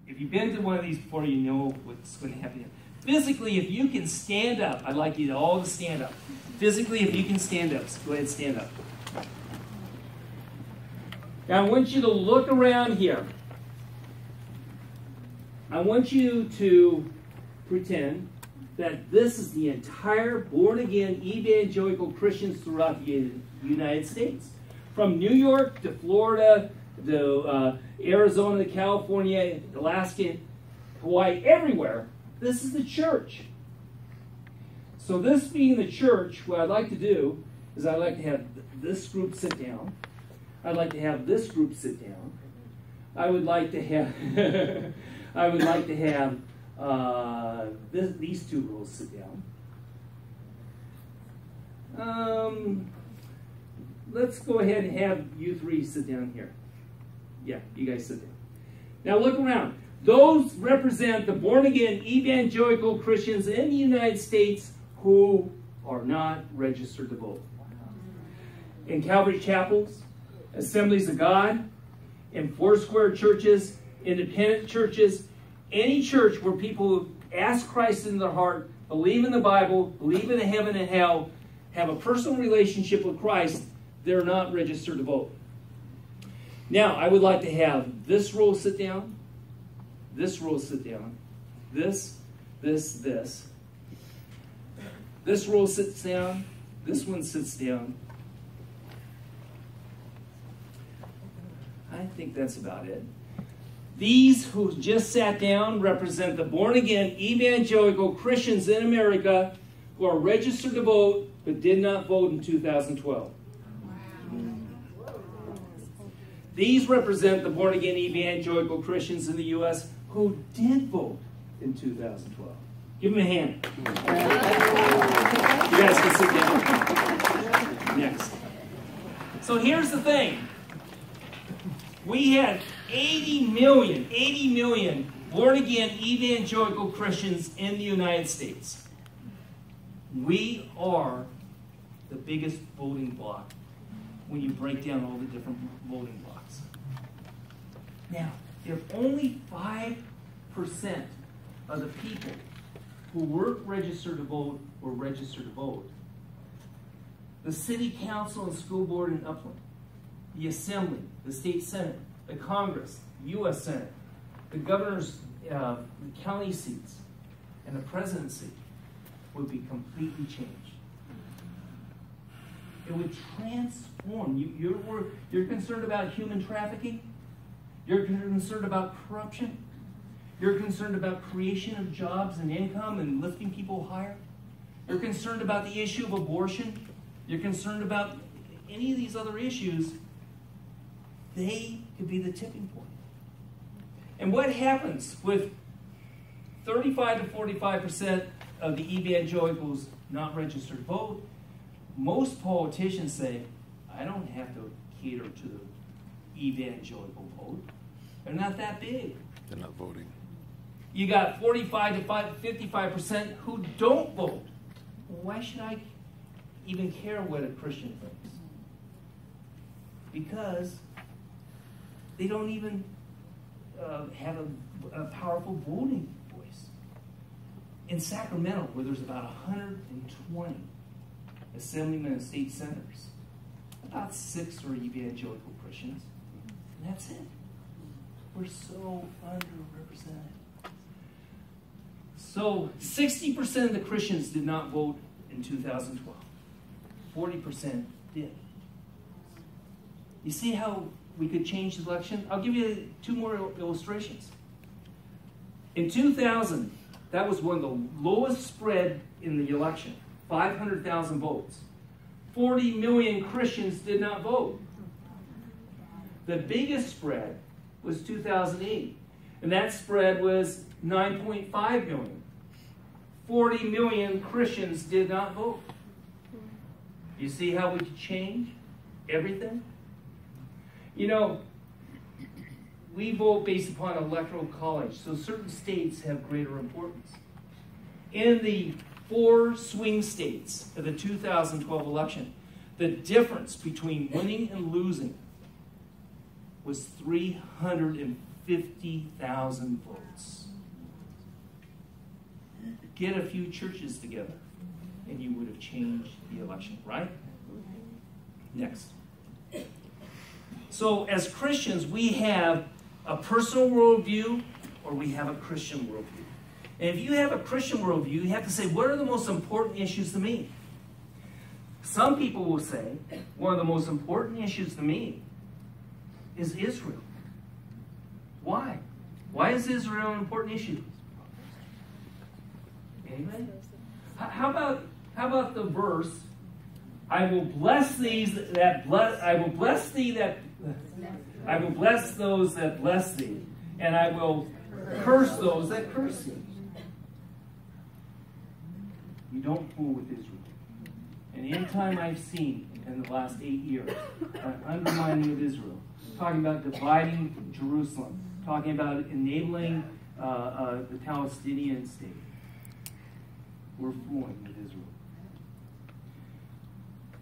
If you've been to one of these before, you know what's going to happen. Physically, if you can stand up, I'd like you to all to stand up. Physically, if you can stand up, so go ahead and stand up. Now, I want you to look around here. I want you to pretend that this is the entire born-again evangelical Christians throughout the United States. From New York to Florida to Arizona, California, Alaska, Hawaii, everywhere. This is the church. So this being the church, what I'd like to do is I'd like to have this group sit down. I'd like to have this group sit down. I would like to have these two girls sit down. Let's go ahead and have you three sit down here. Yeah, you guys sit down. Now look around. Those represent the born-again evangelical Christians in the United States who are not registered to vote. In Calvary chapels, Assemblies of God, in Foursquare churches, independent churches, any church where people ask Christ in their heart, believe in the Bible, believe in heaven and hell, have a personal relationship with Christ, they're not registered to vote. Now, I would like to have this row sit down, this row sit down, this. This row sits down, this one sits down. I think that's about it. These who just sat down represent the born-again evangelical Christians in America who are registered to vote but did not vote in 2012. These represent the born-again evangelical Christians in the U.S. who did vote in 2012. Give them a hand. You guys can sit down. Next. So here's the thing. We had 80 million born-again evangelical Christians in the United States. We are the biggest voting bloc when you break down all the different voting blocs. Now, if only 5% of the people who weren't registered to vote were registered to vote, the city council and school board in Upland, the assembly, the state senate, the Congress, the U.S. Senate, the governor's the county seats, and the presidency would be completely changed. It would transform. You're concerned about human trafficking? You're concerned about corruption? You're concerned about creation of jobs and income and lifting people higher? You're concerned about the issue of abortion? You're concerned about any of these other issues? They could be the tipping point. And what happens with 35 to 45% of the evangelicals not registered to vote? Most politicians say, I don't have to cater to the evangelical vote. They're not that big. They're not voting. You got 45 to 55% who don't vote. Well, why should I even care what a Christian thinks? Because they don't even have a powerful voting voice. In Sacramento, where there's about 120 assemblymen and state senators, about 6 are evangelical Christians, and that's it. We're so underrepresented. So 60% of the Christians did not vote in 2012. 40% did. You see how we could change the election? I'll give you 2 more illustrations. In 2000, that was one of the lowest spread in the election, 500,000 votes. 40 million Christians did not vote. The biggest spread was 2008, and that spread was 9.5 million. 40 million Christians did not vote. You see how we could change everything? You know, we vote based upon electoral college, so certain states have greater importance. In the 4 swing states of the 2012 election, the difference between winning and losing was 350 50,000 votes. Get a few churches together, and you would have changed the election, right? Next. So as Christians, we have a personal worldview, or we have a Christian worldview. And if you have a Christian worldview, you have to say, what are the most important issues to me? Some people will say, one of the most important issues to me is Israel. Why? Why is Israel an important issue? Anybody? How about the verse, I will bless those that bless thee, and I will curse those that curse thee. You don't fool with Israel. And any time I've seen in the last 8 years an undermining of Israel, talking about dividing Jerusalem, talking about enabling the Palestinian state, we're fooling with Israel.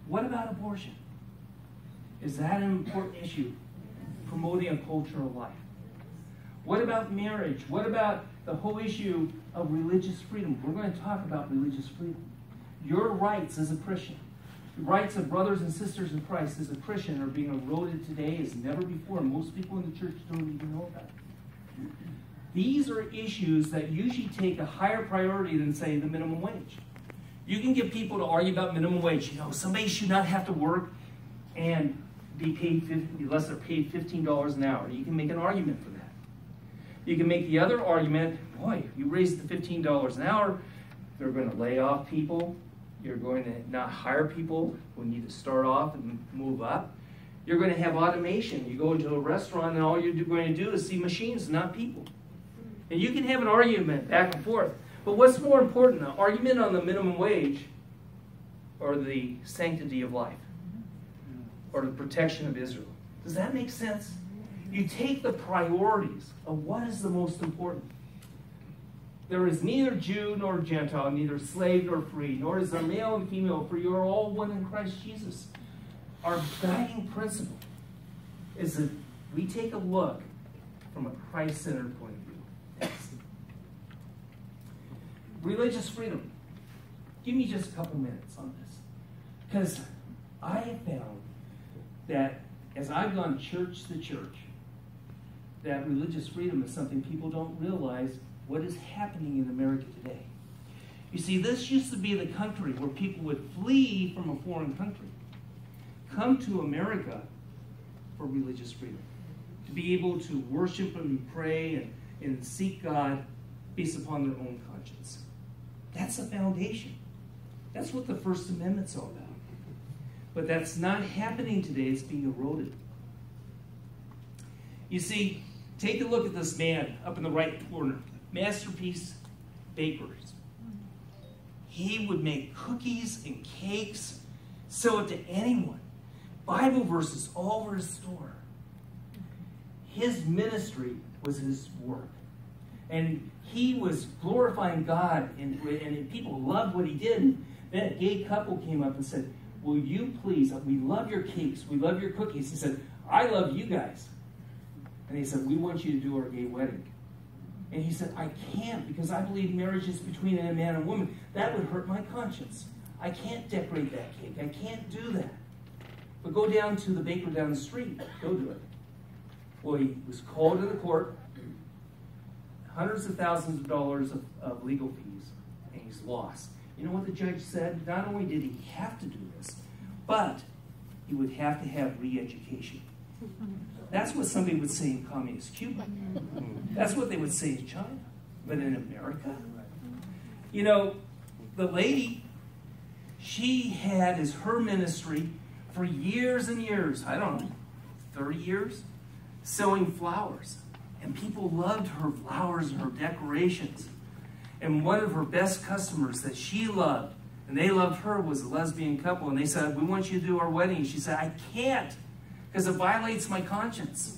What about abortion? Is that an important issue? Promoting a culture of life. What about marriage? What about the whole issue of religious freedom? We're going to talk about religious freedom. Your rights as a Christian, the rights of brothers and sisters in Christ as a Christian are being eroded today as never before. Most people in the church don't even know about it. These are issues that usually take a higher priority than, say, the minimum wage. You can get people to argue about minimum wage. You know, somebody should not have to work and be paid unless they're paid $15 an hour. You can make an argument for that. You can make the other argument, boy, if you raise it to $15 an hour, they're going to lay off people. You're going to not hire people who need to start off and move up. You're going to have automation. You go into a restaurant and all you're going to do is see machines, not people. And you can have an argument back and forth. But what's more important, an argument on the minimum wage or the sanctity of life or the protection of Israel? Does that make sense? You take the priorities of what is the most important. There is neither Jew nor Gentile, neither slave nor free, nor is there male and female, for you are all one in Christ Jesus. Our guiding principle is that we take a look from a Christ-centered point of view. Next. Religious freedom. Give me just a couple minutes on this. Because I have found that as I've gone church to church, that religious freedom is something people don't realize what is happening in America today. You see, this used to be the country where people would flee from a foreign country, come to America for religious freedom, to be able to worship and pray and seek God based upon their own conscience. That's the foundation. That's what the First Amendment's all about. But that's not happening today. It's being eroded. You see, take a look at this man up in the right corner. Masterpiece Bakers. He would make cookies and cakes, sell it to anyone. Bible verses all over his store. His ministry was his work. And he was glorifying God, and people loved what he did. And then a gay couple came up and said, will you please, we love your cakes, we love your cookies. He said, I love you guys. And he said, we want you to do our gay wedding. And he said, I can't, because I believe marriage is between a man and a woman. That would hurt my conscience. I can't decorate that cake. I can't do that. But go down to the baker down the street. Go do it. Well, he was called to the court, hundreds of thousands of dollars of legal fees, and he's lost. You know what the judge said? Not only did he have to do this, but he would have to have re-education. That's what somebody would say in communist Cuba. That's what they would say in China. But in America, you know, the lady, she had as her ministry for years and years, I don't know, 30 years, selling flowers. And people loved her flowers and her decorations. And one of her best customers that she loved, and they loved her, was a lesbian couple. And they said, we want you to do our wedding. And she said, I can't, because it violates my conscience.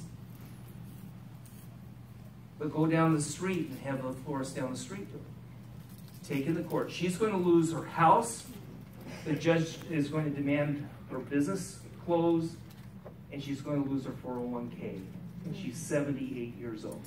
But go down the street and have the florist down the street do it. Take it to court. She's going to lose her house. The judge is going to demand her business closed. And she's going to lose her 401k and she's 78 years old.